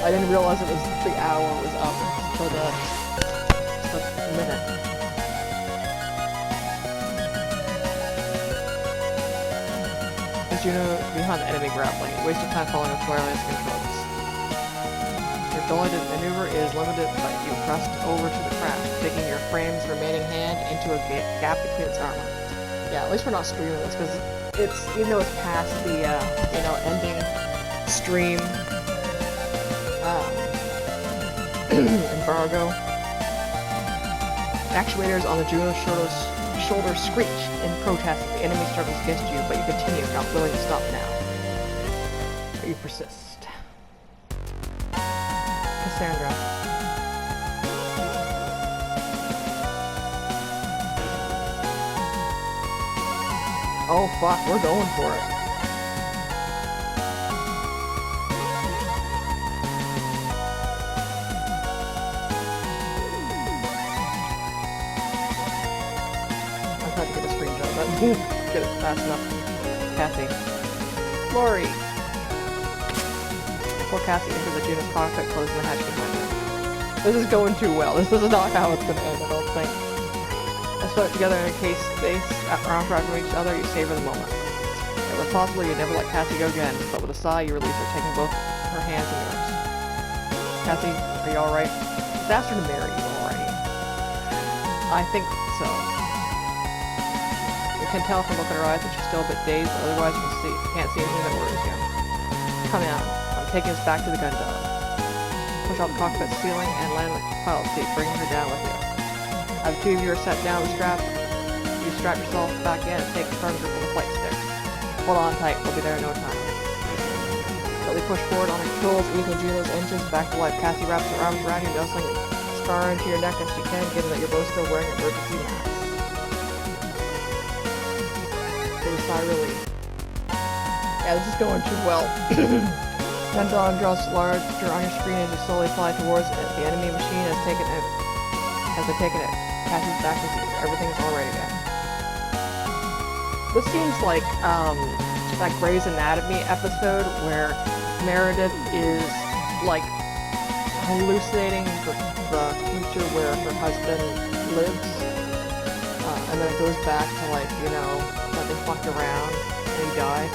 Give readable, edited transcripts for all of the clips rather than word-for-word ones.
I didn't realize it was the hour was up for the minute. As you know, behind the enemy grappling, waste your time following the Twilight controls. Your ability to maneuver is limited, but you pressed over to the craft, taking your frame's remaining hand into a gap between its armor. Yeah, at least we're not streaming this, because it's, even though it's past the, ending stream, embargo, actuators on the Juno's shoulder screech in protest as the enemy struggles against you, but you continue, not willing to stop now. But you persist. Cassandra. Oh fuck, we're going for it. I tried to get a screenshot, but get it fast enough. Cassie. Lori. Before Cassie enters the Juno's cockpit, closing the hatch behind her. This is going too well. This is not how it's gonna end, I don't think. Let's put it together in a case space, arms wrapped from each other, you savor the moment. It was possible you'd never let Cassie go again, but with a sigh, you release her, taking both her hands in yours. Cassie, are you alright? Just asked her to marry you already. I think so. You can tell from the look in her eyes that she's still a bit dazed, but otherwise you can't see anything that worries you. Come on, I'm taking us back to the gun dog. Push out the cockpit ceiling and land the pilot seat, bringing her down with you. As two of you are set down the strap, you strap yourself back in and take a firm grip of the flight stick. Hold on tight, we'll be there in no time. Gently push forward on the controls, easing Juno's engines back to life. Cassie wraps her arms around you, nuzzling a scar into your neck as she can, given that you're both still wearing emergency masks. With a sigh of relief. Yeah, this is going too well. Gun draws larger on your screen as you slowly fly towards it. The enemy machine has taken it. Cassie's back with you. Everything's alright again. This seems like that Grey's Anatomy episode where Meredith is like hallucinating the future where her husband lives, and then it goes back to like, that they fucked around and he died.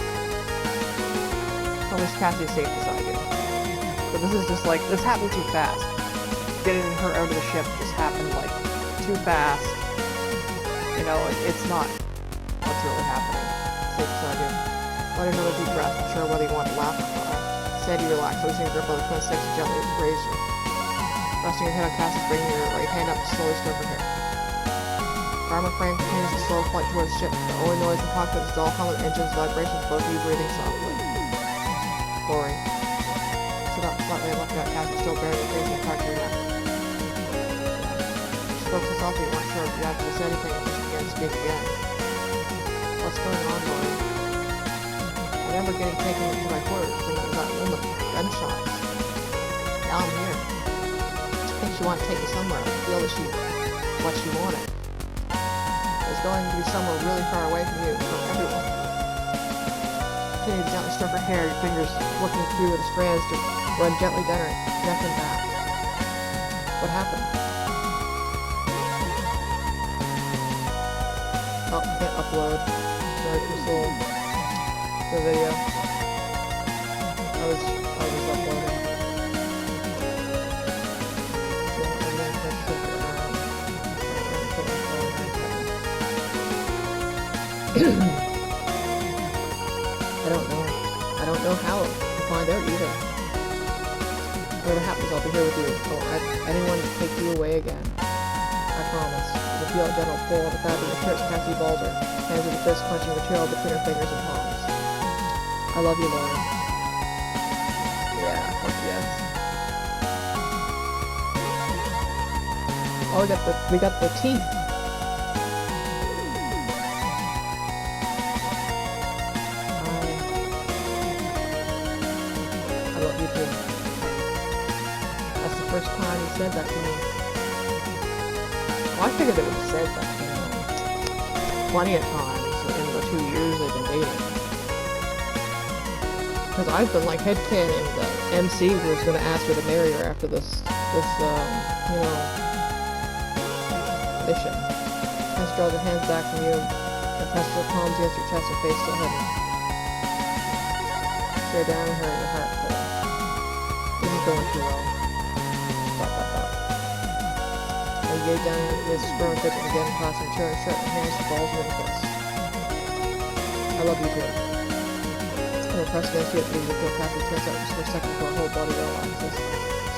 At least Cassie's safe beside you. But this is just like, this happened too fast. Getting her out of the ship just happened like too fast. It's not what's really happening. Safe beside you. Let another deep breath, unsure whether you want to laugh or cry. Sandy, relax, loosening your grip on the twin sticks and gently raise you. Resting your head on Cassie's, bringing your right hand up to slowly stroke her hair. Armor frame continues a slow flight towards the ship. The only noise in the cockpit is dull hum of engines, vibrations, both of you breathing softly. Lori. Sit up slightly and looking at Cassie, still bearing the face and crack your neck. She spoke so softly you weren't sure if you actually said anything until she began to speak again. What's going on, Lori? I remember getting taken into my quarters and it was that moment of gunshots. Now I'm here. I think she wanted to take me somewhere. I feel that what she wanted. It was going to be somewhere really far away from you, from everyone. Continue to gently stroke her hair, your fingers looking through the strands to run gently down her neck and back. What happened? Oh, can't upload. Sorry, too slow. The video. I was uploading. I don't know how to find out either. Whatever happens, I'll be here with you. Anyone to take you away again. I promise. You can feel a gentle pull at the back of your shirt. Cassie Balzer, hands with a fist clenching material between her fingers and palms. I love you, Lauren. Yeah, fuck yes. Oh, we got the teeth. I love you too. That's the first time he said that to me. Well, I figured they would have said that, plenty of times in the 2 years they've been dating. Because I've been like headcanon that MC was gonna ask her to marry her after this mission. Hess draws her hands back from you and presses her palms against your chest and face still hidden. Stare down at her and your heart full. This is going too well. And you down against his grown figure again, clasping her shirt and hands to balls and kiss. I love you too. And her press against you at the feel Kathy turns out just for a second before her whole body realizes.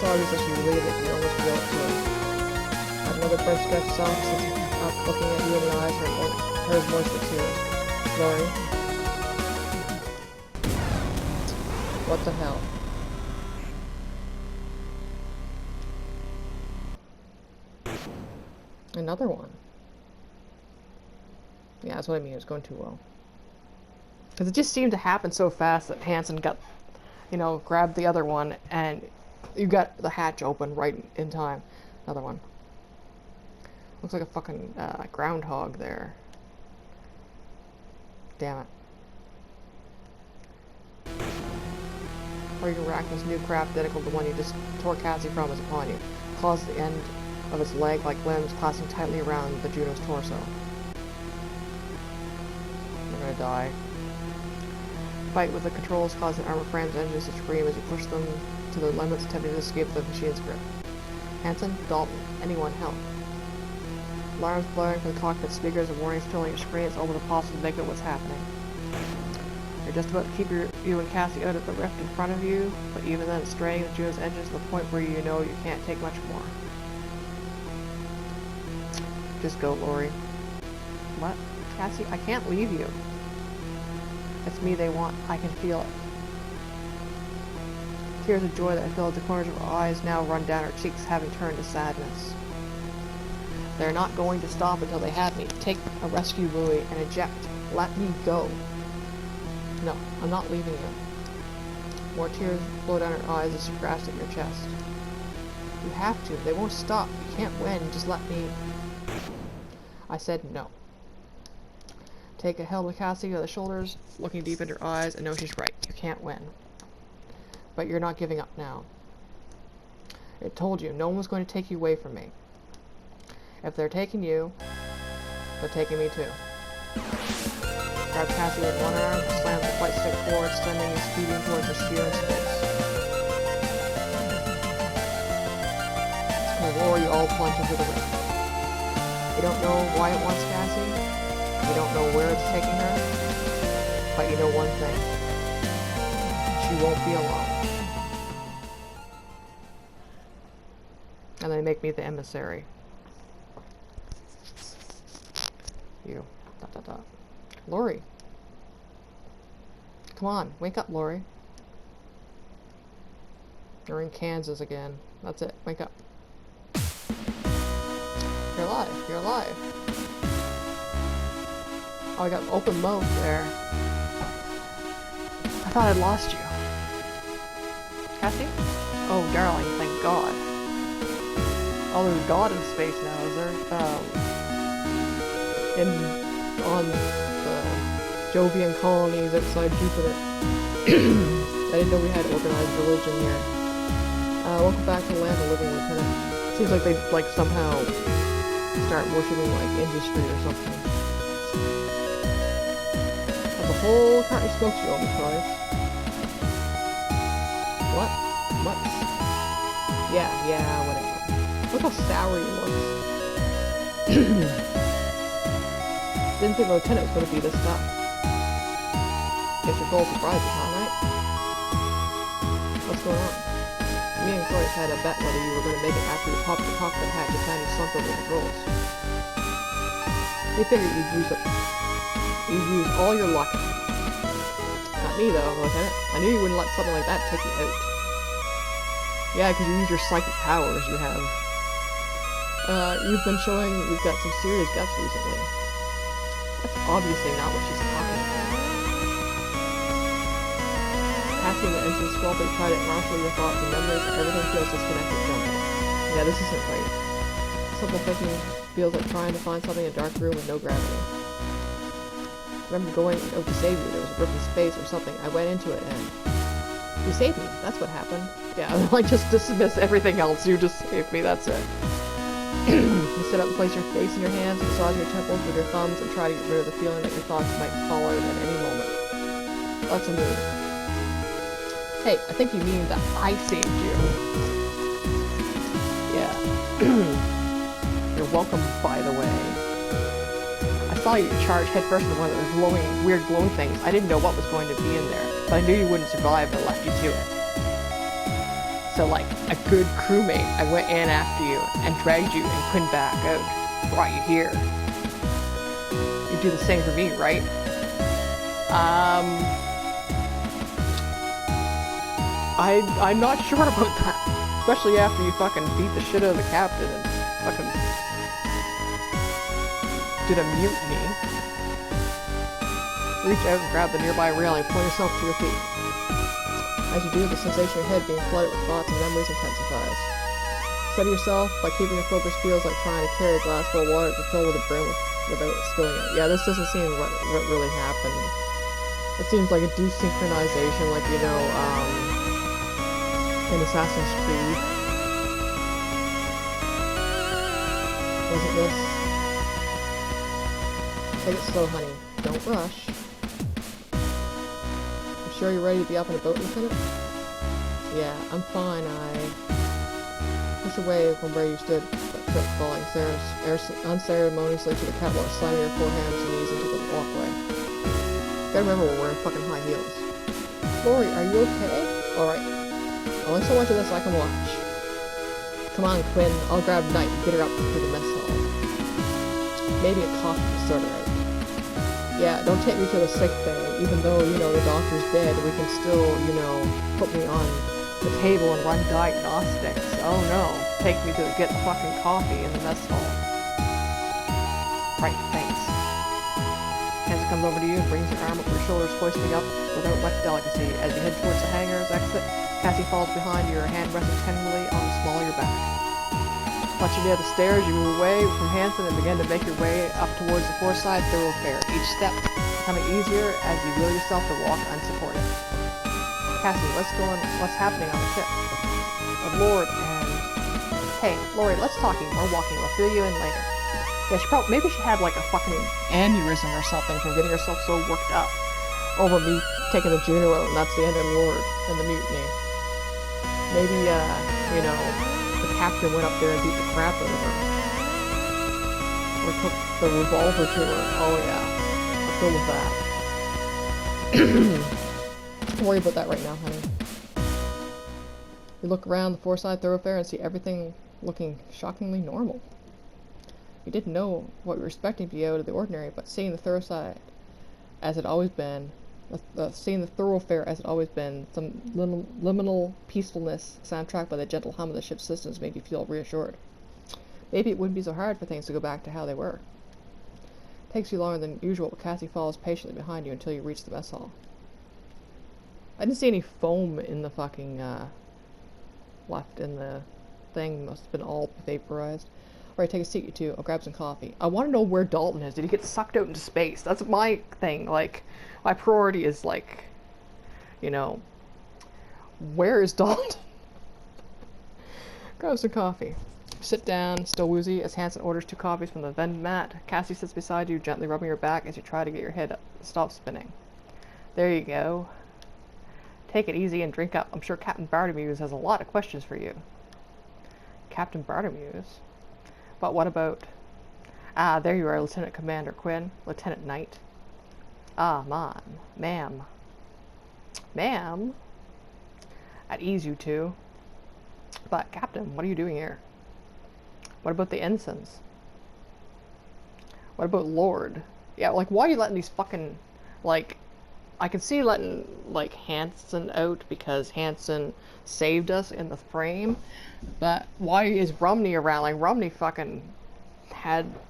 Sorry as she relieved that you almost feel it too. Another breath stretches off, sits up, looking at you in the eyes, hers moist with tears. Lori. What the hell? Another one. Yeah, that's what I mean. It was going too well. Because it just seemed to happen so fast that Hansen got, grabbed the other one, and you got the hatch open right in time. Another one. Looks like a fucking groundhog there. Damn it. Arachnid's new craft, identical to the one you just tore Cassie from, is upon you. Claws at the end of its leg like limbs, clasping tightly around the Juno's torso. They're gonna die. Fight with the controls, causing armor frames and engines to scream as you push them to their limits, attempting to escape the machine's grip. Hansen, Dalton, anyone help. Alarms blaring from the cockpit speakers and warnings filling your screens over the possible make of what's happening. They're just about to keep you and Cassie out of the rift in front of you, but even then it's straining the Juno's engines to the point where you know you can't take much more. Just go, Lori. What? Cassie, I can't leave you. It's me they want. I can feel it. Tears of joy that filled the corners of her eyes now run down her cheeks, having turned to sadness. They're not going to stop until they have me. Take a rescue buoy and eject. Let me go. No, I'm not leaving you. More tears flow down her eyes as she grasps at your chest. You have to. They won't stop. You can't win. Just let me... I said no. Take a held with Cassie by the shoulders, looking deep into her eyes, and know she's right. You can't win. But you're not giving up now. I told you, no one was going to take you away from me. If they're taking you, they're taking me too. Grab Cassie with one arm, slams the flight stick forward, sending you speeding towards the sphere in space. And roar, you all plunge into the rift. You don't know why it wants Cassie, you don't know where it's taking her, but you know one thing. She won't be alone. And they make me the emissary. You. ... Lori. Come on, wake up, Lori. You're in Kansas again. That's it. Wake up. You're alive. You're alive. Oh, I got open mode there. I thought I'd lost you. Cassie? Oh, darling, thank God. Oh, there's God in space now, is there? On the Jovian colonies outside Jupiter. I didn't know we had organized religion here. Welcome back to the land of living, Lieutenant. Seems like they'd somehow start worshipping industry or something. Have a whole carton of smokes you over, Christ. What? What? Yeah, whatever. Look how sour he looks. Didn't think Lieutenant was going to be this tough. Guess you're full of surprises, huh, mate? What's going on? Me and Croix had a bet whether you were going to make it after you popped the cockpit hatch and kind of slumped over the controls. We figured you'd use all your luck. Not me, though, Lieutenant. I knew you wouldn't let something like that take you out. Yeah, because you use your psychic powers you have. You've been showing you've got some serious guts recently. That's obviously not what she's talking about. Passing the engine squelching, try to marshal your thoughts and memories, everything feels disconnected from it. Yeah, this isn't right. Simple thinking feels like trying to find something in a dark room with no gravity. I remember going out to save you. There was a rip in space or something. I went into it and... You saved me. That's what happened. Yeah, like just dismiss everything else. You just saved me. That's it. You sit up and place your face in your hands, massage your temples with your thumbs, and try to get rid of the feeling that your thoughts might fall out at any moment. That's a move. Hey, I think you mean that I saved you. Yeah. You're welcome, by the way. I saw you charge headfirst into one of those glowing, weird glowing things. I didn't know what was going to be in there, but I knew you wouldn't survive if I left you to it. So like a good crewmate, I went in after you and dragged you and Quinn back out. Brought you here. You do the same for me, right? I'm not sure about that. Especially after you fucking beat the shit out of the captain and fucking did a mutiny. Reach out and grab the nearby railing, pull yourself to your feet. As you do, the sensation in your head being flooded with thoughts and memories intensifies. Steady yourself by keeping your focus feels like trying to carry a glass full of water to fill with a brim without spilling it. Yeah, this doesn't seem what really happened. It seems like a desynchronization, like, you know, in Assassin's Creed. Wasn't this? Take it slow, honey. Don't rush. Sure you're ready to be up in a boat, Lieutenant? Yeah, I'm fine. I push away from where you stood, but kept falling unceremoniously to the catwalk, slamming your forehands and knees into the walkway. Gotta remember we're wearing fucking high heels. Lori, are you okay? Alright. Only so much of this I can watch. Come on, Quinn. I'll grab Knight and get her up to the mess hall. Maybe a coffee to sort her out. Yeah, don't take me to the sick bay. Even though, you know, the doctor's dead, we can still, you know, put me on the table and run diagnostics. Oh no. Take me to get the fucking coffee in the mess hall. Right, thanks. Hansa comes over to you and brings her arm up your shoulders, hoisting up without much delicacy. As you head towards the hangar's exit, Cassie falls behind you, her hand resting tenderly on the small of your back. Once you're near the stairs, you move away from Hanson and begin to make your way up towards the foreside thoroughfare, each step becoming easier as you will yourself to walk unsupported. Cassie, what's happening on the ship? Lord and... Hey, Lori, let's talk more walking. We'll fill you in later. Yeah, maybe she had like a fucking aneurysm or something from getting herself so worked up over me taking the Juno out, and that's the end of Lord and the mutiny. Maybe, you know, the captain went up there and beat the crap out of her. Or took the revolver to her. Oh yeah. I'll go with that. Don't worry about that right now, honey. You look around the foreside thoroughfare and see everything looking shockingly normal. You didn't know what you were expecting to be out of the ordinary, but seeing the thoroughfare as it always been, some liminal peacefulness soundtracked by the gentle hum of the ship's systems made you feel reassured. Maybe it wouldn't be so hard for things to go back to how they were. It takes you longer than usual, but Cassie follows patiently behind you until you reach the mess hall. I didn't see any foam in the fucking, left in the thing. Must have been all vaporized. Alright, take a seat, you two. I'll grab some coffee. I want to know where Dalton is. Did he get sucked out into space? That's my thing. Like, my priority is, like, you know, where is Dalton? Grab some coffee. Sit down, still woozy, as Hanson orders 2 coffees from the vending mat. Cassie sits beside you, gently rubbing your back as you try to get your head up. Stop spinning. There you go. Take it easy and drink up. I'm sure Captain Bartomuse has a lot of questions for you. Captain Bartomuse? But what about... Ah, there you are, Lieutenant Commander Quinn. Lieutenant Knight. Ah, ma'am. Ma'am? At ease, you two. But, Captain, what are you doing here? What about the ensigns? What about Lord? Yeah, like, why are you letting these fucking, like... I can see letting, like, Hanson out because Hanson saved us in the frame, but why is Rumney around? Like, Rumney fucking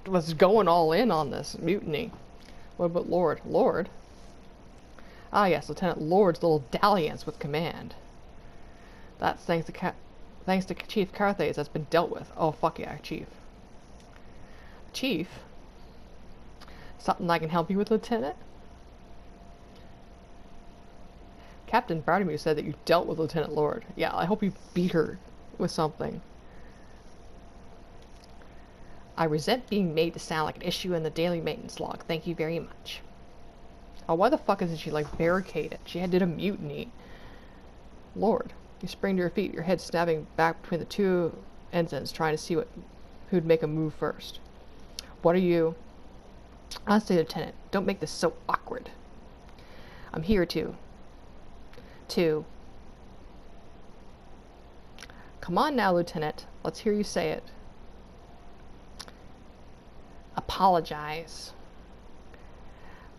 was going all in on this mutiny. What about Lord? Lord? Ah, yes, Lieutenant Lord's little dalliance with command. That's thanks to Chief Carthays that's been dealt with. Oh, fuck yeah, Chief. Chief? Something I can help you with, Lieutenant? Captain Bartomeu said that you dealt with Lieutenant Lord. Yeah, I hope you beat her with something. I resent being made to sound like an issue in the daily maintenance log. Thank you very much. Oh, why the fuck isn't she, like, barricaded? She did a mutiny. Lord. You spring to your feet, your head snapping back between the two ensigns, trying to see who'd make a move first. What are you? Honestly, Lieutenant, don't make this so awkward. I'm here to... Come on now, Lieutenant. Let's hear you say it. Apologize.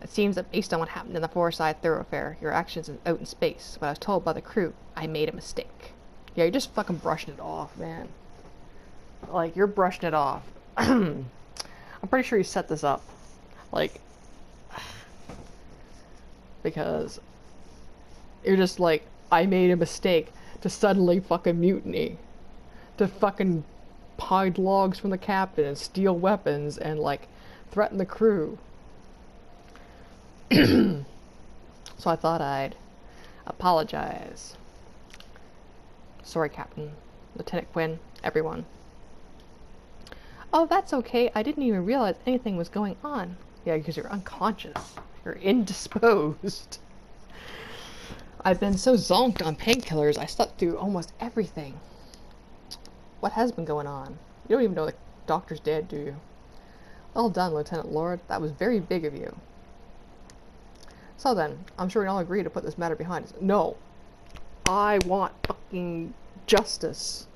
It seems that based on what happened in the Forsyth thoroughfare, your actions out in space, what I was told by the crew, I made a mistake. Yeah, you're just fucking brushing it off, man. Like, you're brushing it off. I'm pretty sure you set this up. Like, because you're just like, I made a mistake, to suddenly fucking mutiny. To fucking hide logs from the captain and steal weapons and, like, threaten the crew. So I thought I'd apologize. Sorry, Captain, Lieutenant Quinn, everyone. Oh, that's okay. I didn't even realize anything was going on. Yeah, because you're unconscious. You're indisposed. I've been so zonked on painkillers, I slept through almost everything. What has been going on? You don't even know the doctor's dead, do you? Well done, Lieutenant Lord. That was very big of you. So then, I'm sure we all agree to put this matter behind us. No. I want fucking justice.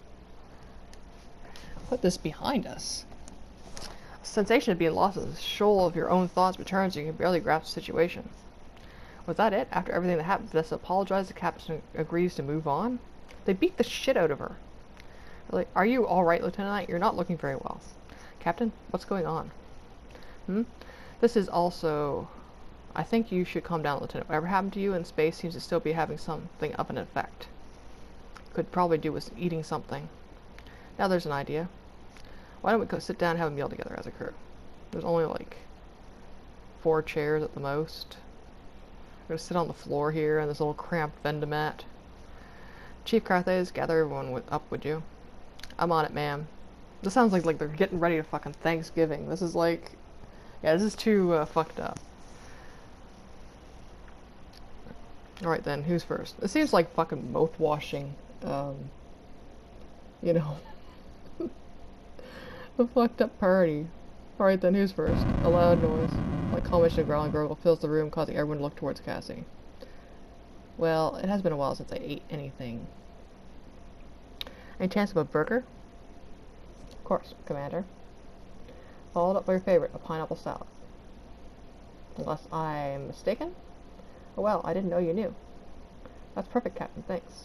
Put this behind us. The sensation of being lost in the shoal of your own thoughts returns and you can barely grasp the situation. Was that it? After everything that happened, Vanessa apologized, the captain agrees to move on? They beat the shit out of her. Like, are you alright, Lieutenant? You're not looking very well. Captain, what's going on? This is also... I think you should calm down, Lieutenant. Whatever happened to you in space seems to still be having something of an effect. Could probably do with eating something. Now there's an idea. Why don't we go sit down and have a meal together as a crew? There's only like 4 chairs at the most. We're gonna sit on the floor here in this little cramped vendomat. Chief Carthes, gather everyone up, would you? I'm on it, ma'am. This sounds like they're getting ready to fucking Thanksgiving. This is like... Yeah, this is too fucked up. Alright then, who's first? It seems like fucking mouth-washing, you know. The fucked up party. Alright then, who's first? A loud noise, like combination of growl and gurgle, fills the room, causing everyone to look towards Cassie. Well, it has been a while since I ate anything. Any chance of a burger? Of course, Commander. Followed up by your favorite, a pineapple salad. Unless I'm mistaken? Oh well, I didn't know you knew. That's perfect, Captain, thanks.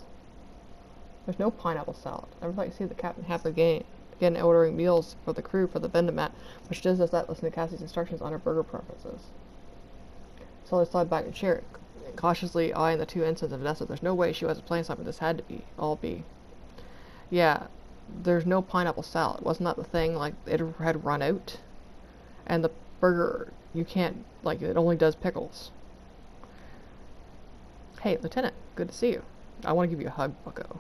There's no pineapple salad. I never thought you'd see the Captain happily again ordering meals for the crew for the Vendomat, which does us that listening to Cassie's instructions on her burger preferences. So I slid back in chair, cautiously eyeing the 2 ensigns of Vanessa. There's no way she wasn't playing something. This had to all be. Yeah, there's no pineapple salad. Wasn't that the thing? Like, it had run out? And the burger, you can't, like, it only does pickles. Hey, Lieutenant, good to see you. I want to give you a hug, bucko.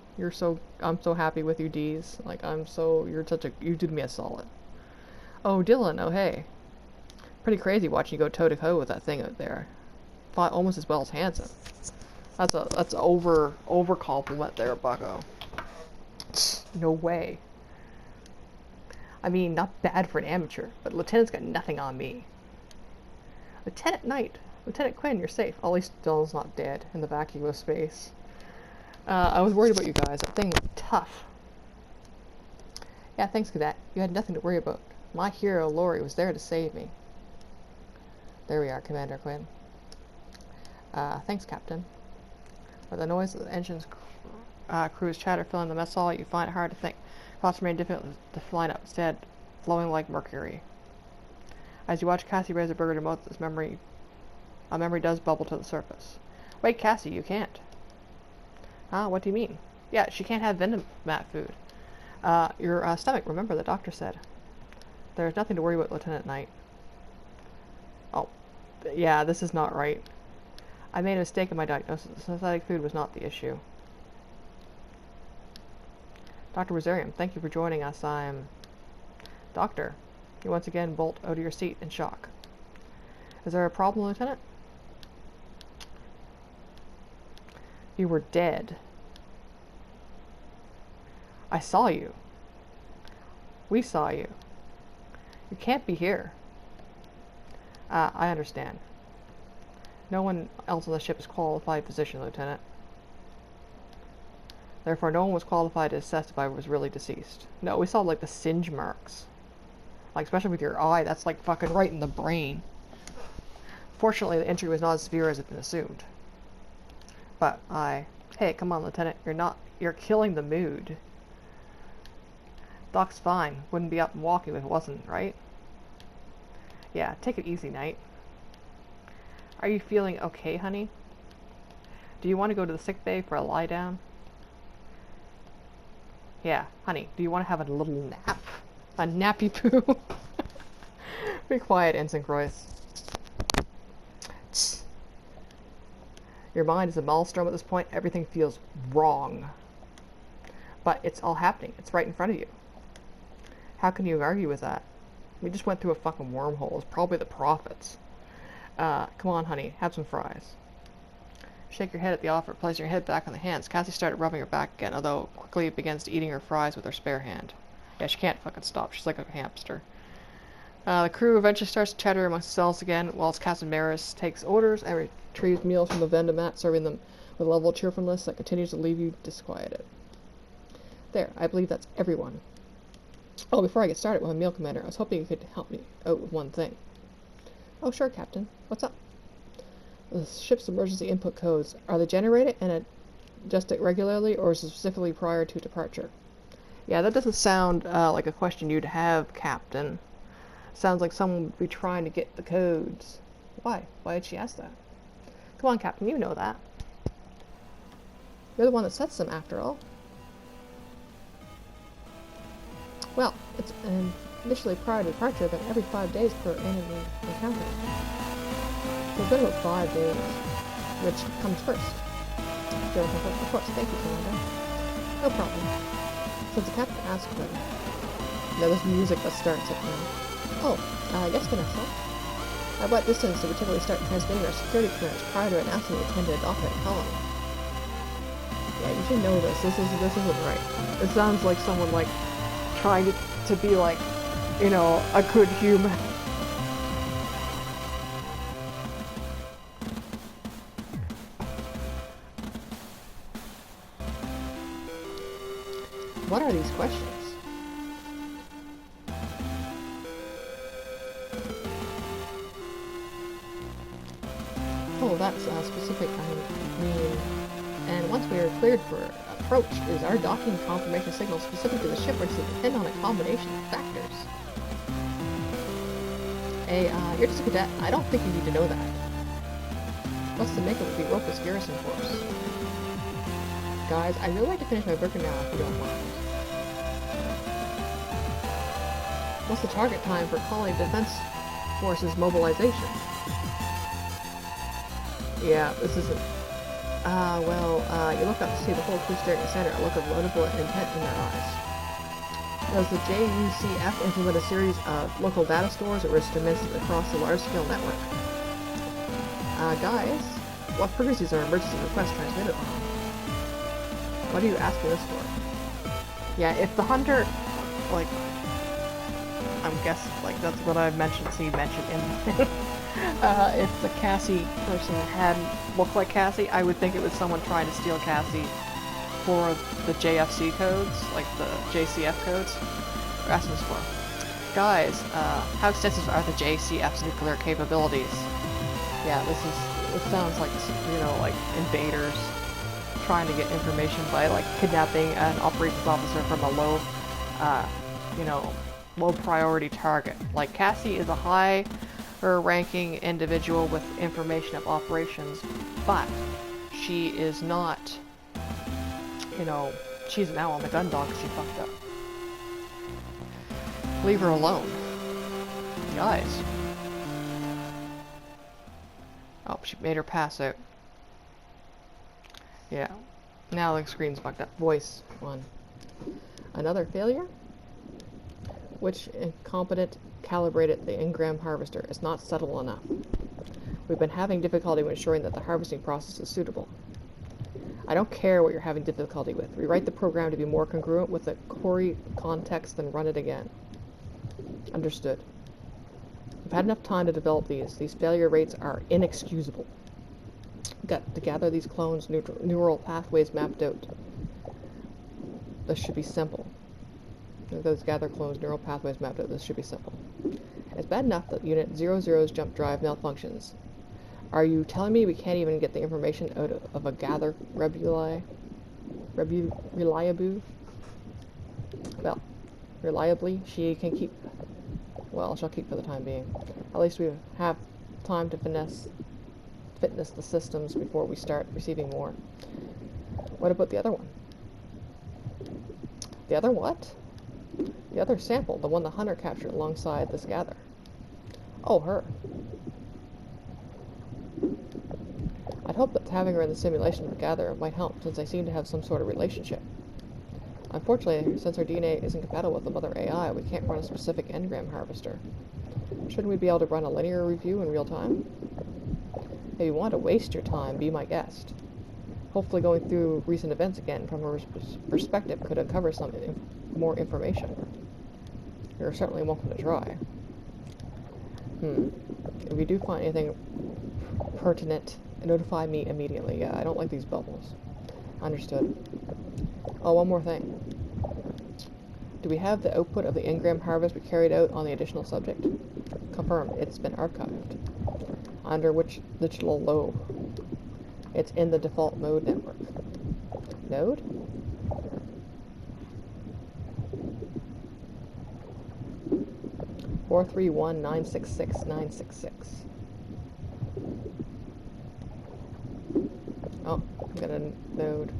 I'm so happy with you, D's. Like, you did me a solid. Oh, Dylan, oh hey. Pretty crazy watching you go toe-to-toe with that thing out there. Fought almost as well as Hanson. That's over compliment there, bucko. No way. I mean, not bad for an amateur, but Lieutenant's got nothing on me. Lieutenant Knight. Lieutenant Quinn, you're safe. At least Dylan's not dead in the vacuum of space. I was worried about you guys. That thing was tough. Yeah, thanks, Cadet. You had nothing to worry about. My hero, Lori, was there to save me. There we are, Commander Quinn. Thanks, Captain. With the noise of the engine's crew's chatter filling the mess hall, you find it hard to think. Thoughts remain difficult to line up, instead flowing like mercury. As you watch Cassie raise a burger to mouth, a memory does bubble to the surface. Wait, Cassie, you can't. Huh? What do you mean? Yeah, she can't have Vendomat food. Your stomach, remember, the doctor said. There's nothing to worry about, Lieutenant Knight. Oh, yeah, this is not right. I made a mistake in my diagnosis. Synthetic food was not the issue. Dr. Rosarium, thank you for joining us. I'm... Doctor. You once again bolt out of your seat in shock. Is there a problem, Lieutenant? You were dead. I saw you. We saw you. You can't be here. I understand. No one else on the ship is qualified physician, Lieutenant. Therefore, no one was qualified to assess if I was really deceased. No, we saw, like, the singe marks. Like, especially with your eye, that's, like, fucking right in the brain. Fortunately, the injury was not as severe as had been assumed. But Hey, come on, Lieutenant. You're killing the mood. Doc's fine. Wouldn't be up and walking if it wasn't, right? Yeah, take it easy, Knight. Are you feeling okay, honey? Do you want to go to the sick bay for a lie down? Yeah, honey, do you want to have a little nap? A nappy poo? Be quiet, Ensign Croix. Your mind is a maelstrom at this point. Everything feels wrong. But it's all happening. It's right in front of you. How can you argue with that? We just went through a fucking wormhole. It's probably the prophets. Come on, honey. Have some fries. Shake your head at the offer. Place your head back on the hands. Cassie started rubbing her back again, although quickly begins eating her fries with her spare hand. Yeah, she can't fucking stop. She's like a hamster. The crew eventually starts to chatter amongst themselves again, whilst Captain Maris takes orders and retrieves meals from the vendor mat, serving them with a level of cheerfulness that continues to leave you disquieted. There, I believe that's everyone. Oh, before I get started with my meal, Commander, I was hoping you could help me out with one thing. Oh, sure, Captain. What's up? The ship's emergency input codes, are they generated and adjusted regularly, or is it specifically prior to departure? Yeah, that doesn't sound like a question you'd have, Captain. Sounds like someone would be trying to get the codes. Why? Why did she ask that? Come on, Captain, you know that. You're the one that sets them, after all. Well, it's initially prior to departure, then every 5 days per enemy encounter. So it's been about 5 days. Which comes first? Of course, thank you, Commander. No problem. Since the captain asked for it. Now there's music that starts it now. Oh, yes, Vanessa. At what distance do we typically start transmitting our security clearance prior to announcing we intend to adopt that colony? Yeah, you should know this. This isn't right. It sounds like someone, like, trying to be, like, you know, a good human. What are these questions? Oh, that's specific, I mean. And once we are cleared for approach, is our docking confirmation signal specific to the ship, or does it depend on a combination of factors? Hey, you're just a cadet. I don't think you need to know that. What's the makeup of the Europus Garrison Force? Guys, I'd really like to finish my burger now, if you don't mind. What's the target time for Colony Defense Forces mobilization? Yeah, this isn't... you look up to see the whole crew staring at the center, a look of laudable intent in their eyes. Does the JUCF implement a series of local data stores, or is it dimensioned across the large-scale network? Guys, what frequencies are emergency requests transmitted on? What are you asking this for? Yeah, if the Hunter, like, I'm guessing, like, that's what I've mentioned, so you mentioned in if the Cassie person hadn't looked like Cassie, I would think it was someone trying to steal Cassie for the JFC codes, like the JCF codes. They're asking this for. Guys, how extensive are the JCF's nuclear capabilities? Yeah, it sounds like, you know, like invaders trying to get information by, like, kidnapping an operations officer from a low, you know, low priority target. Like, Cassie is a higher ranking individual with information of operations, but she is not, you know, she's now on the gun dog because she fucked up. Leave her alone. Guys. Oh, she made her pass out. Yeah. Now the screen's bugged up. Voice 1. Another failure? Which incompetent calibrated the Ingram harvester is not subtle enough. We've been having difficulty with ensuring that the harvesting process is suitable. I don't care what you're having difficulty with. Rewrite the program to be more congruent with the query context and run it again. Understood. We've had enough time to develop these. These failure rates are inexcusable. Got to gather these clones, neural pathways mapped out. This should be simple. Those gather clones, neural pathways mapped out. This should be simple. It's bad enough that Unit 00's jump drive malfunctions. Are you telling me we can't even get the information out of a gather reliably? Well, reliably, she can keep. Well, she'll keep for the time being. At least we have time to fitness the systems before we start receiving more. What about the other one? The other what? The other sample, the one the hunter captured alongside this gather. Oh, her. I'd hope that having her in the simulation of the gather might help, since they seem to have some sort of relationship. Unfortunately, since our DNA isn't compatible with the mother AI, we can't run a specific engram harvester. Shouldn't we be able to run a linear review in real time? If you want to waste your time, be my guest. Hopefully going through recent events again from her perspective could uncover some more information. You're certainly welcome to try. If you do find anything pertinent, notify me immediately. Yeah, I don't like these bubbles. Understood. Oh, one more thing. Do we have the output of the Ingram harvest we carried out on the additional subject? Confirmed. It's been archived. Under which digital lobe? It's in the default mode network. Node? Four 431966966. Oh, got a node.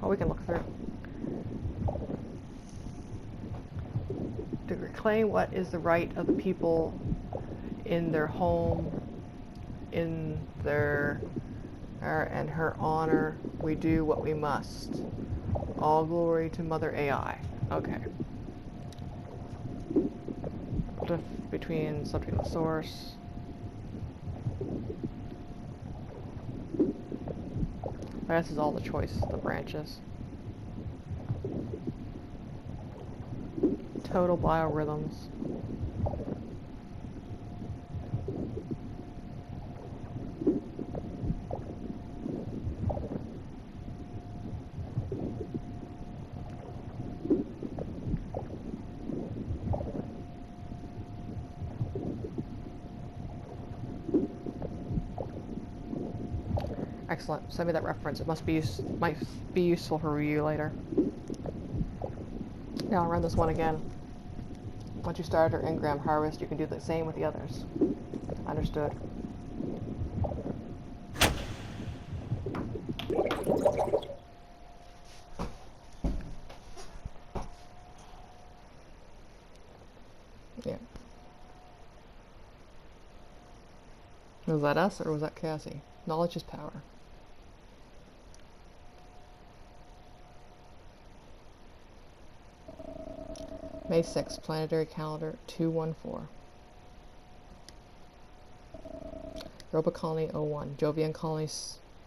Oh, we can look through. To reclaim what is the right of the people in their home, in their and her honor, we do what we must. All glory to Mother AI. Okay. Diff between subject and source. This is all the choice, the branches. Total biorhythms. Excellent. Send me that reference. It might be useful for review later. Now I'll run this one again. Once you start your Ingram harvest, you can do the same with the others. Understood. Yeah. Was that us or was that Cassie? Knowledge is power. May 6th, Planetary Calendar 214. Europa Colony 01, Jovian Colony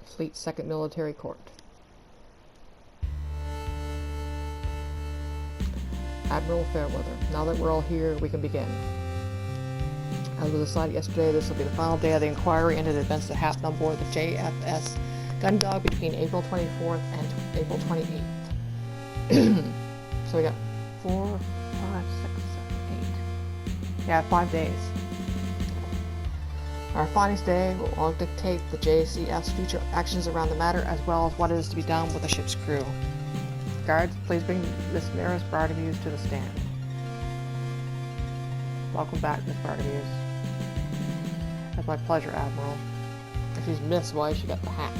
Fleet 2nd Military Court. Admiral Fairweather, now that we're all here, we can begin. As was decided yesterday, this will be the final day of the inquiry into the events that happened on board the JFS Gundog between April 24th and April 28th. So we got 4, 5, 6, 7, 8. Yeah, 5 days. Our findings today will all dictate the JCF's future actions around the matter, as well as what is to be done with the ship's crew. Guards, please bring Miss Maris Bartimeus to the stand. Welcome back, Miss Bartimeus. That's my pleasure, Admiral. If she's Miss, why she got the hat?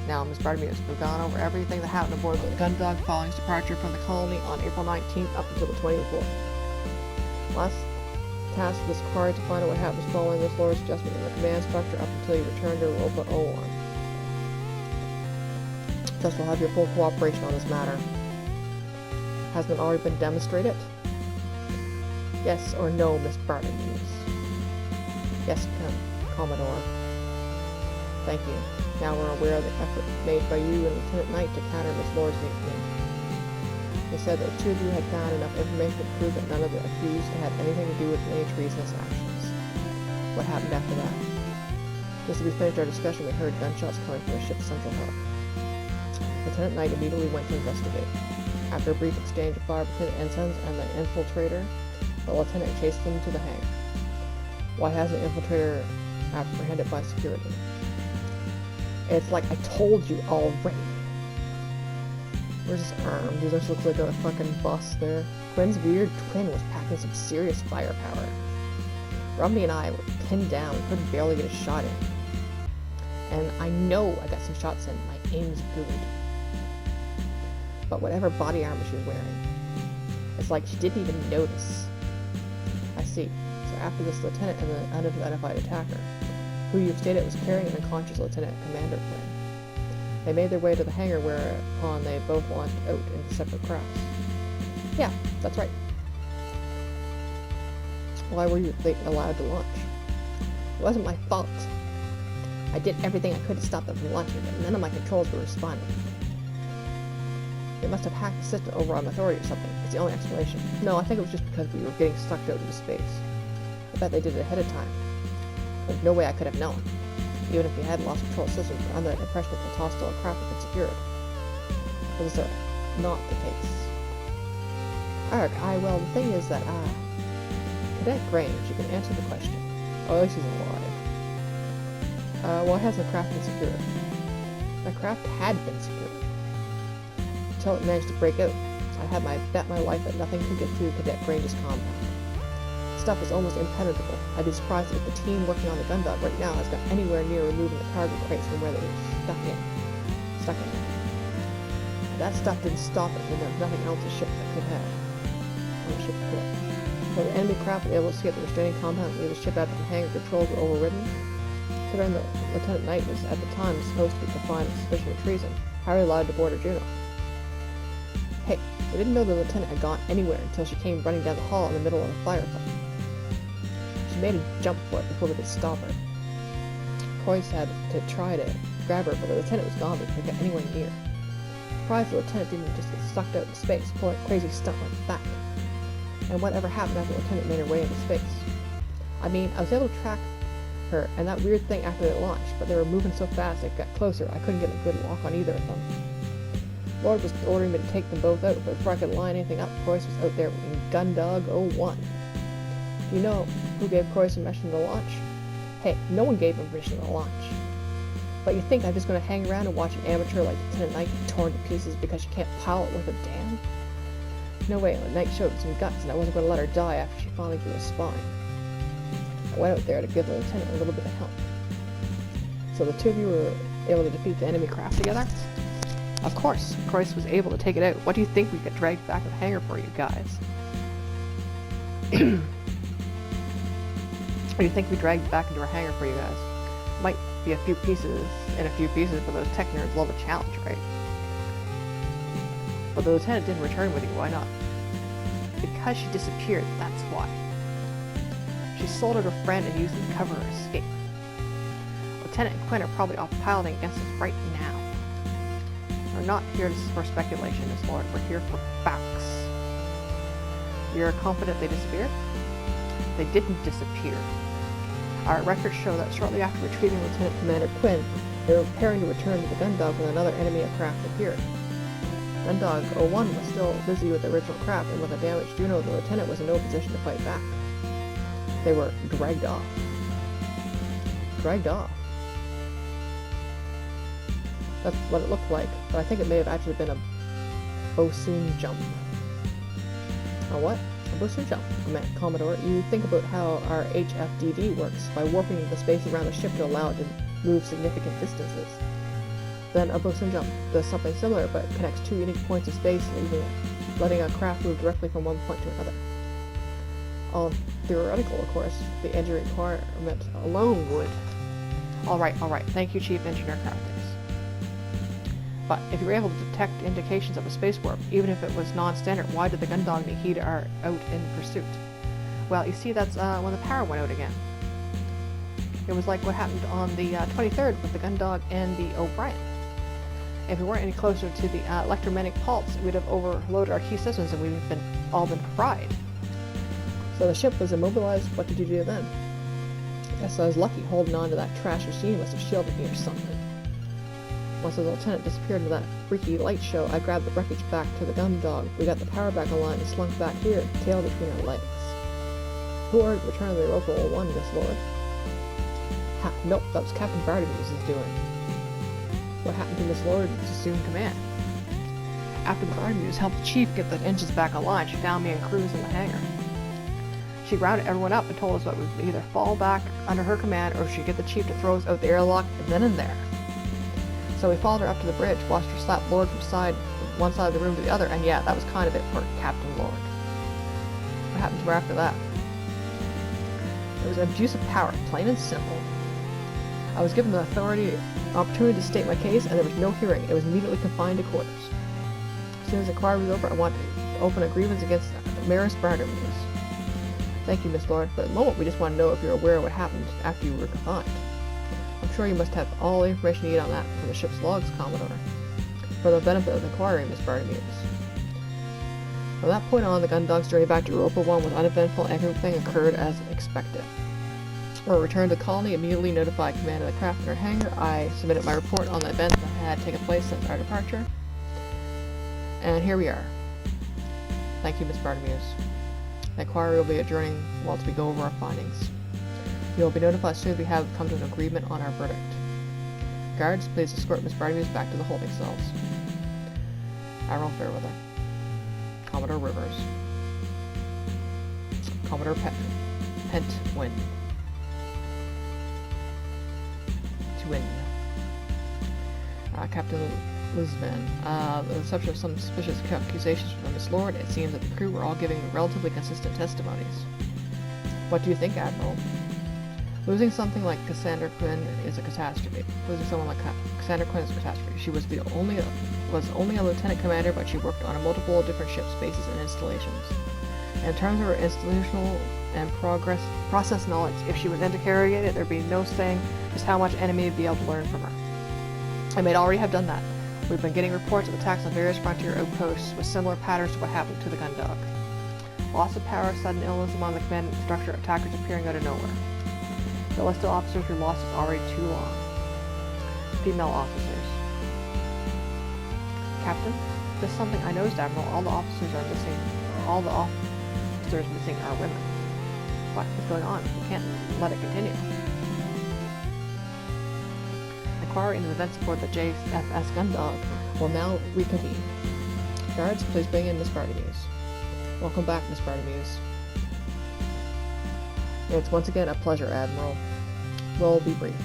Now, Miss Bartimeus, we've gone over everything that happened aboard the Gundog following its departure from the colony on April 19th up until the 24th. Last tasked with this quarry to find out what happens following this lower adjustment in the command structure up until you return to Europa 01. Thus will have your full cooperation on this matter. Hasn't it already been demonstrated? Yes or no, Miss Bartolomeusz? Yes, Commodore. Thank you. Now we're aware of the effort made by you and Lieutenant Knight to counter Miss Lord's nickname. They said that the two of you had found enough information to prove that none of the accused had anything to do with any treasonous actions. What happened after that? Just as we finished our discussion, we heard gunshots coming from the ship's central hub. Lieutenant Knight immediately went to investigate. After a brief exchange of fire between the ensigns and the infiltrator, the lieutenant chased them to the hangar. Why hasn't the infiltrator apprehended by security? It's like I told you already. Where's his arm? Dude, this looks like a fucking bust there. Quinn's weird twin was packing some serious firepower. Romney and I were pinned down. We couldn't barely get a shot in. And I know I got some shots in. My aim's good. But whatever body armor she was wearing, it's like she didn't even notice. I see. So after this lieutenant and the unidentified attacker, who you've stated was carrying an unconscious Lieutenant Commander Quinn, they made their way to the hangar whereupon they both launched out into separate crafts. Yeah, that's right. Why were you allowed to launch? It wasn't my fault. I did everything I could to stop them from launching, but none of my controls were responding. They must have hacked the system override authority or something. It's the only explanation. No, I think it was just because we were getting sucked out into space. I bet they did it ahead of time. There's no way I could have known. Even if we had lost control systems, we're under the impression that the hostile craft had been secured. But it's not the case. Alright, well, the thing is that, Cadet Grange, you can answer the question. Oh, at least he's alive. Why hasn't the craft been secured? The craft had been secured. Until it managed to break out. I had bet my life that nothing could get through Cadet Grange's compound. The stuff was almost impenetrable. I'd be surprised if the team working on the Gundog right now has got anywhere near removing the cargo crates from where they were stuck in. That stuff didn't stop it when there was nothing else the ship that could have. So the enemy craft was able to escape the restraining compound and leave the ship after the hangar controls were overridden. Considering that Lieutenant Knight was at the time supposed to be confined with suspicion of treason, how are they allowed to board a Juno? Hey, we didn't know the lieutenant had gone anywhere until she came running down the hall in the middle of a firefight. She made a jump for it before we could stop her. Croix had to try to grab her, but the lieutenant was gone before we could get anywhere near. Surprised the lieutenant didn't just get sucked out into space, pulling a crazy stunt like that. And whatever happened after the lieutenant made her way into space? I mean, I was able to track her and that weird thing after they launched, but they were moving so fast they got closer, I couldn't get a good lock on either of them. Lord was ordering me to take them both out, but before I could line anything up, Croix was out there in Gundog 01. Do you know who gave Croix permission to launch? Hey, no one gave him permission to launch. But you think I'm just going to hang around and watch an amateur like Lieutenant Knight get torn to pieces because she can't pilot worth a damn? No way, Knight showed some guts, and I wasn't going to let her die after she finally grew a spine. I went out there to give the lieutenant a little bit of help. So the two of you were able to defeat the enemy craft together? Of course, Croix was able to take it out. What do you think we got dragged back to the hangar for, you guys? What do you think we dragged back into our hangar for, you guys? Might be a few pieces, but those tech nerds love a challenge, right? But the lieutenant didn't return with you, why not? Because she disappeared, that's why. She sold her to a friend and used it to cover her escape. Lieutenant and Quinn are probably off piloting against us right now. We're not here for speculation, Miss Lord. We're here for facts. You're confident they disappeared? They didn't disappear. Our records show that shortly after retrieving Lieutenant Commander Quinn, they were preparing to return to the Gundog when another enemy craft appeared. Gundog 01 was still busy with the original craft, and with a damaged Juno, the lieutenant was in no position to fight back. They were dragged off. Dragged off. That's what it looked like, but I think it may have actually been a Bosun jump. A what? A Bosun jump, Commodore. You think about how our HFDD works by warping the space around the ship to allow it to move significant distances. Then a Bosun jump does something similar, but connects two unique points of space, letting a craft move directly from one point to another. All theoretical, of course. The engineering requirement alone would. Alright. Thank you, Chief Engineer Carthage. But if you were able to detect indications of a space warp, even if it was non-standard, why did the Gundog need heat out in pursuit? Well, you see, that's when the power went out again. It was like what happened on the 23rd with the Gundog and the O'Brien. If we weren't any closer to the electromagnetic pulse, we'd have overloaded our key systems and we'd have all been fried. So the ship was immobilized. What did you do then? Guess I was lucky. Holding on to that trash machine must have shielded me or something. Once the lieutenant disappeared into that freaky light show, I grabbed the wreckage back to the Gundog. We got the power back online and slunk back here, tail between our legs. Who ordered the return of the Europa 01, Miss Lord? Ha, nope, that was Captain Bartimeus' doing. What happened to Miss Lord to assume command? After the Bartimeus helped the chief get the engines back online, she found me and Cruz in the hangar. She rounded everyone up and told us that we would either fall back under her command or she'd get the chief to throw us out the airlock then and there. So we followed her up to the bridge, watched her slap Lord from one side of the room to the other, and yeah, that was kind of it for Captain Lord. What happened to her after that? It was an abuse of power, plain and simple. I was given the opportunity to state my case, and there was no hearing. It was immediately confined to quarters. As soon as the inquiry was over, I wanted to open a grievance against Maris Bartimeus. Thank you, Miss Lord, but at the moment we just want to know if you're aware of what happened after you were confined. I'm sure you must have all the information you need on that from the ship's logs, Commodore. For the benefit of the inquiry, Miss Bartimeus. From that point on, the Gundog's journey back to Europa 1 was uneventful and everything occurred as expected. On our return to the colony, immediately notified command of the craft in our hangar. I submitted my report on the events that had taken place since our departure. And here we are. Thank you, Miss Bartimeus. The inquiry will be adjourning whilst we go over our findings. You will be notified as soon as we have come to an agreement on our verdict. Guards, please escort Miss Bartimeus back to the holding cells. Admiral Fairweather. Commodore Rivers. Commodore Pentwin. Twin. Captain Lisbon. The subject of some suspicious accusations from Miss Lord, it seems that the crew were all giving relatively consistent testimonies. What do you think, Admiral? Losing something like Cassandra Quinn is a catastrophe. Losing someone like Cassandra Quinn is a catastrophe. She was only a lieutenant commander, but she worked on multiple different ships, bases, and installations. In terms of her institutional and process knowledge, if she was interrogated, there'd be no saying just how much enemy would be able to learn from her. I may already have done that. We've been getting reports of attacks on various frontier outposts with similar patterns to what happened to the Gundog. Loss of power, sudden illness among the command structure, attackers appearing out of nowhere. The list of officers who lost is already too long. Female officers. Captain, this is something I noticed, Admiral. All the officers missing are women. What is going on? We can't let it continue. Inquiry into events aboard the JFS Gundog will now reconvene. Guards, please bring in Miss Bartimeus. Welcome back, Miss Bartimeus. It's once again a pleasure, Admiral. We'll be brief.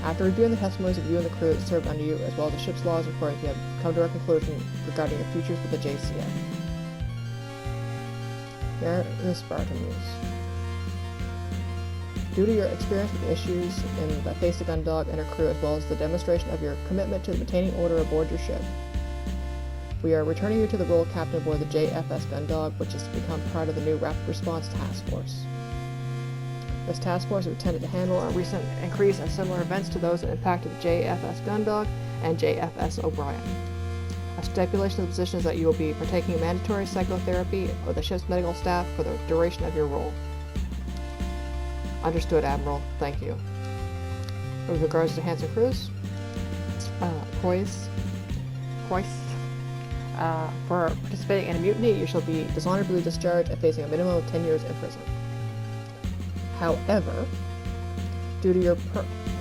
After reviewing the testimonies of you and the crew that served under you, as well as the ship's laws reporting, we have come to our conclusion regarding your futures with the JCF. Here, Miss Bartimeus. Due to your experience with issues in that face the Gundog and her crew, as well as the demonstration of your commitment to maintaining order aboard your ship, we are returning you to the role of captain aboard the JFS Gundog, which is to become part of the new Rapid Response Task Force. This task force is intended to handle a recent increase in similar events to those that impacted the JFS Gundog and JFS O'Brien. A stipulation of the position is that you will be partaking in mandatory psychotherapy with the ship's medical staff for the duration of your role. Understood, Admiral. Thank you. With regards to Hanson Cruz, Preuss, for participating in a mutiny, you shall be dishonorably discharged and facing a minimum of 10 years in prison. However, due to your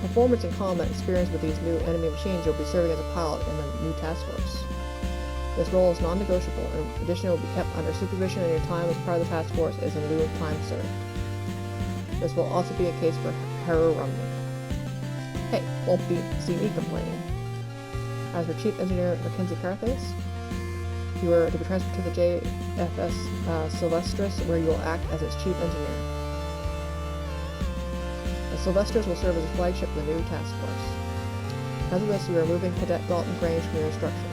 performance and combat experience with these new enemy machines, you'll be serving as a pilot in the new task force. This role is non-negotiable, and in addition, it will be kept under supervision, and your time as part of the task force is in lieu of time served. This will also be a case for Hera Rumney. Hey, won't see me complaining. As for Chief Engineer Mackenzie Carthace, you are to be transferred to the FS Sylvestris, where you will act as its chief engineer. The Sylvestris will serve as a flagship for the new task force. Because of this, we are moving Cadet Dalton Grange from your instruction.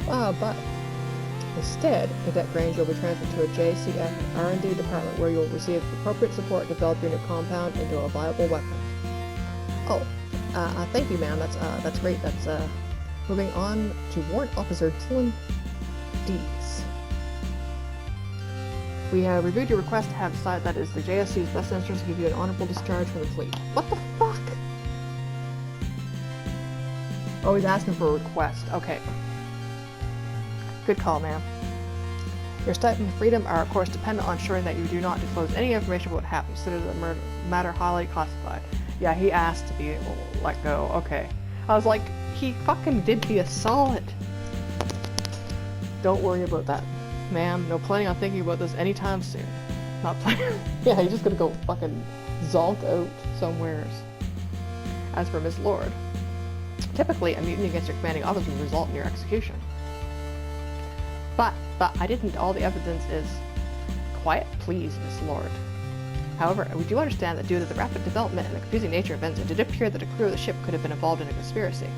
But instead, Cadet Grange will be transferred to a JCF R&D department where you will receive appropriate support to develop your new compound into a viable weapon. Oh, thank you, ma'am. That's great. That's moving on to Warrant Officer Tillen Dees. We have reviewed your request to have decided that it is the JSC's best interest to give you an honorable discharge from the fleet. What the fuck? Oh, he's asking for a request. Okay. Good call, ma'am. Your step and freedom are, of course, dependent on ensuring that you do not disclose any information about what happened. Consider the matter highly classified. Yeah, he asked to be let go. Okay. I was like, he fucking did me a solid. Don't worry about that. Ma'am, no planning on thinking about this anytime soon. Not planning. Yeah, he's just gonna go fucking zonk out somewheres. As for Miss Lord, typically a mutiny against your commanding officer would result in your execution. But I didn't. All the evidence is quiet, please, Miss Lord. However, we do understand that due to the rapid development and the confusing nature of events, it did appear that a crew of the ship could have been involved in a conspiracy.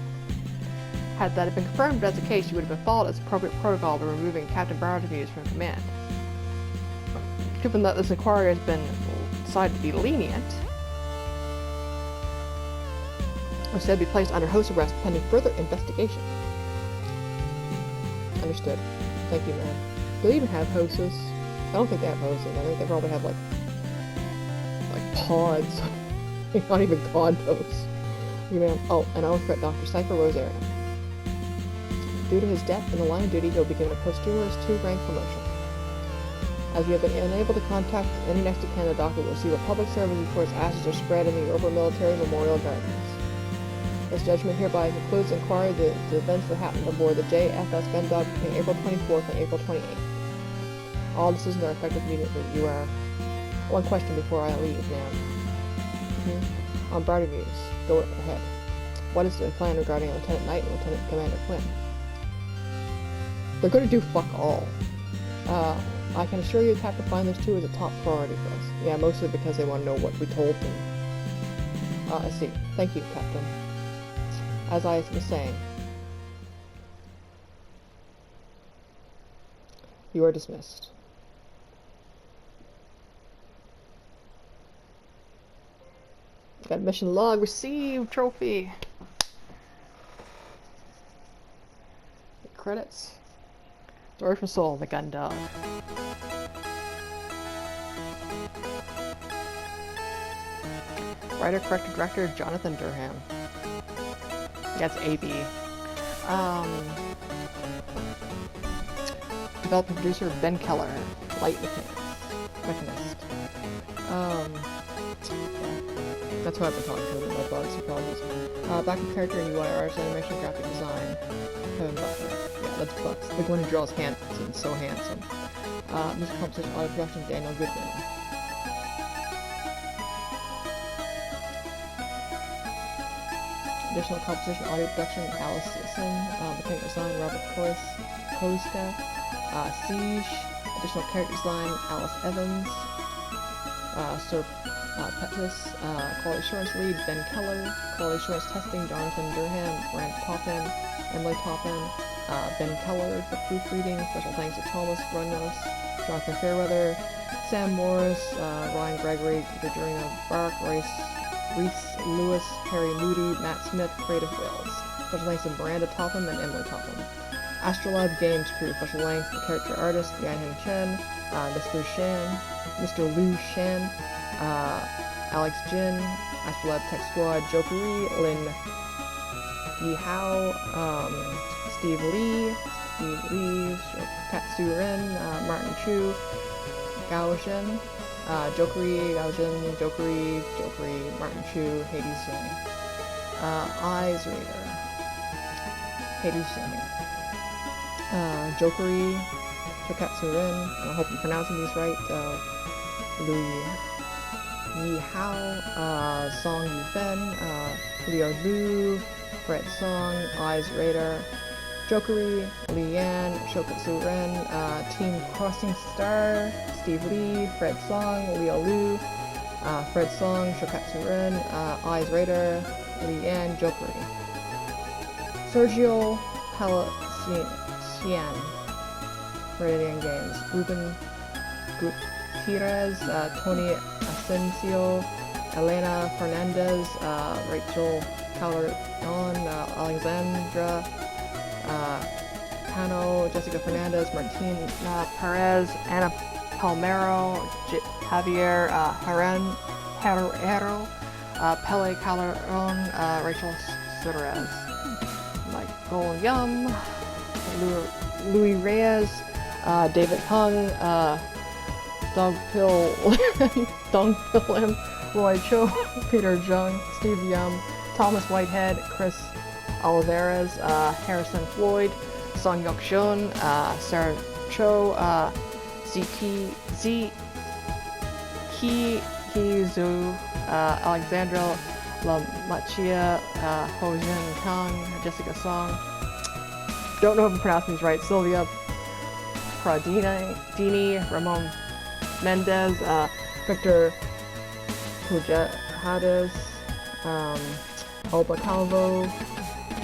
Had that been confirmed as the case, you would have been followed as appropriate protocol by removing Captain Bartholomew from command. Given that this inquiry has been decided to be lenient, instead be placed under house arrest pending further investigation. Understood. Thank you, ma'am. Do they even have houses? I don't think they have houses. I think they probably have like pods. Not even condos. You ma'am. Oh, and I will correct Dr. Cypher Rosario. Due to his death in the line of duty, he'll be given a posthumous 2-rank promotion. As we have been unable to contact any next of kin, the doctor will receive a public service before his ashes are spread in the Ober Military Memorial Gardens. This judgment hereby concludes inquiry the events that happened aboard the JFS Vendog between April 24th and April 28th. All decisions are effective immediately. You are... One question before I leave, ma'am. On Bartholomew, go ahead. What is the plan regarding Lieutenant Knight and Lieutenant Commander Quinn? They're going to do fuck all. I can assure you Captain Finders 2 is a top priority for us. Yeah, mostly because they want to know what we told them. I see. Thank you, Captain. As I was saying, you are dismissed. Got mission log received trophy. Credits. Story for Soul, the gun dog. Writer, corrector, director, Jonathan Durham. That's AB. Developer, producer, Ben Keller. Light Mechanist. That's what I've been talking to about bugs, apologies. Backup character, UI, artist, animation, graphic design. Kevin Butler. Yeah, that's Bugs. The one who draws Hanson, so handsome. Music composition, audio production, Daniel Goodman. Additional composition, audio production, Alice Sisson. Mechanical design, Robert Koska. Siege. Additional character design, Alice Evans. Sir Petus. Quality assurance lead, Ben Keller. Quality assurance testing, Jonathan Durham. Brent Toppin. Emily Toppin. Ben Keller for proofreading. Special thanks to Thomas Runnos, Jonathan Fairweather, Sam Morris, Ryan Gregory, Virginia Bark, Reese Lewis, Harry Moody, Matt Smith, Creative Wills. Special thanks to Miranda Topham and Emily Topham. Astrolab Games Crew, special thanks to character artist Yan-Heng Chen, Mr. Lu Shan, Alex Jin, Astrolab Tech Squad, Jokery, Lin Yihao, Steve Lee, Katsu Ren, Martin Chu, Gao Zhen, Jokery, Martin Chu, Hades Yang. Eyes Raider, Hades Yang. Jokery, Chokatsu Ren, I hope I'm pronouncing these right, Lu Yihao, Song Yufen, Leo Lu, Brett Song, Eyes Raider, Jokeri, Leanne, Shokatsu Ren, Team Crossing Star, Steve Lee, Fred Song, Leo Lu, Fred Song, Shokatsu Ren, Eyes Raider, Leanne, Jokeri. Sergio Palacien, Radiant Games, Ruben Gutierrez, Tony Asensio, Elena Fernandez, Rachel Calderon, Alexandra Cano, Jessica Fernandez, Martina Perez, Anna Palmero, Javier Herrero, Pele Calderon, Rachel Suarez, Michael Yum, Louis Reyes, David Hung, Dong Pil Lim, Roy Cho, Peter Jung, Steve Yum, Thomas Whitehead, Chris Oliveras, Harrison Floyd, Song Yuk Shun, Sarah Cho, Ki Zhu, Alexandra Lamachia, Ho Jin Kang, Jessica Song. Don't know if I'm pronouncing these right. Sylvia Pradini, Ramon Mendez, Victor Pujadas, Oba Calvo,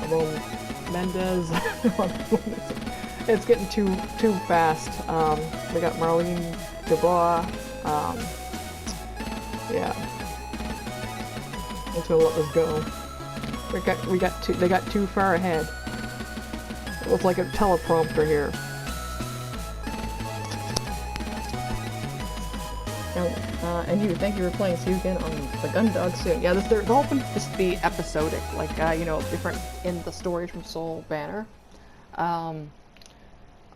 Ramon Mendez. It's getting too fast. We got Marlene Dubois. Yeah. Let's go let this go. They got too far ahead. It looks like a teleprompter here. And thank you for playing. See you again on the Gundog soon. Yeah, they're hoping this to be episodic, like, different in the Stories from Seoul banner.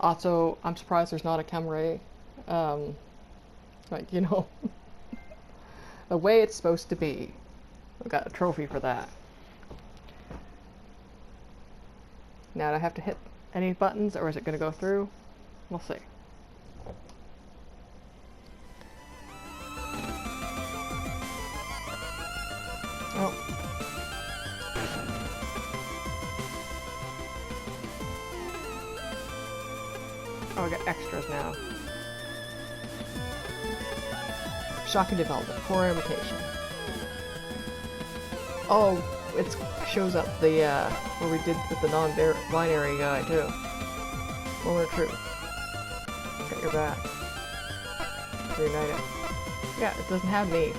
Also, I'm surprised there's not a Camray. The way it's supposed to be. We got a trophy for that. Now, do I have to hit any buttons, or is it going to go through? We'll see. Oh. Oh, I got extras now. Shocking development. Poor imitation. Oh, it shows up the, where we did with the non-binary guy, too. Moment of truth. Got your back. Reunite it. Yeah, it doesn't have me.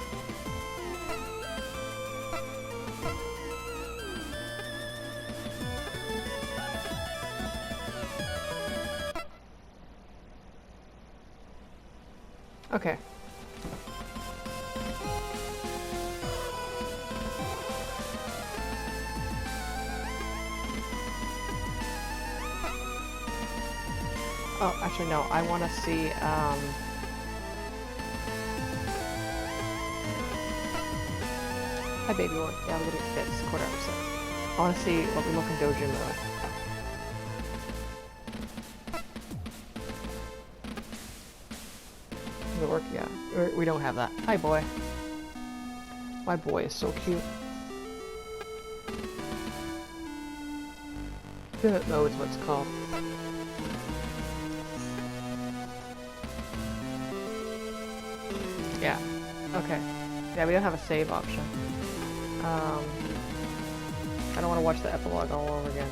Okay. Oh, actually no, I want to see, Hi Baby One. Yeah, we're gonna get this quarter episode. I want to see what we look in Dojima. Does it work? Yeah. We don't have that. Hi, boy. My boy is so cute. Pivot mode is what it's called. Yeah. Okay. Yeah, we don't have a save option. I don't want to watch the epilogue all over again.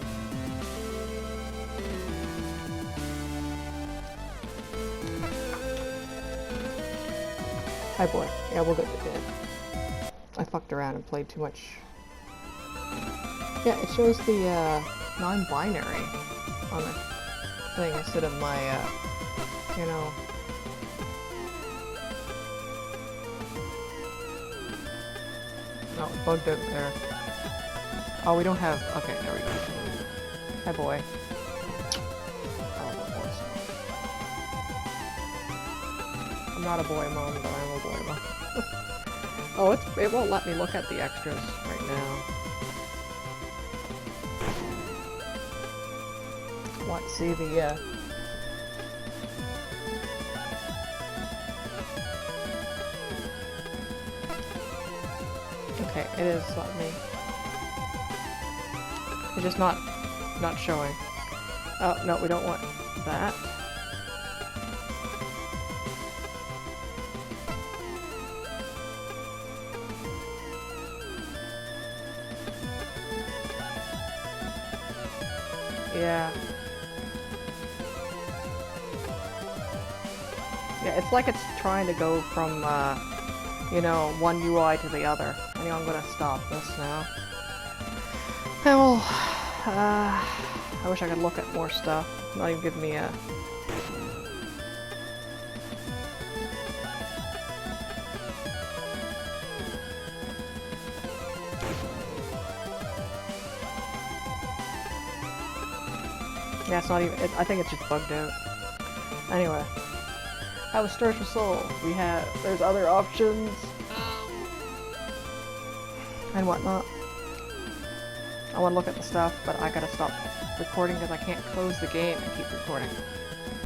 Hi, boy. Yeah, we'll go to bed. I fucked around and played too much. Yeah, it shows the non-binary on the thing instead of my, Oh, it bugged out there. Oh, we don't have... Okay, there we go. Hi, boy. Oh, I'm not a boy mom, but I'm a boy mom. Oh, it won't let me look at the extras right now. Let's see the, Okay, it is letting me. It's just not showing. Oh, no, we don't want that. Yeah. Yeah, it's like it's trying to go from, you know, one UI to the other. Anyway, I'm gonna stop this now. And well, I wish I could look at more stuff. Not even give me a... Yeah, it's not even... I think it's just bugged out. Anyway. Have a Storage for Soul. We have... There's other options. And whatnot. I want to look at the stuff, but I gotta stop recording because I can't close the game and keep recording.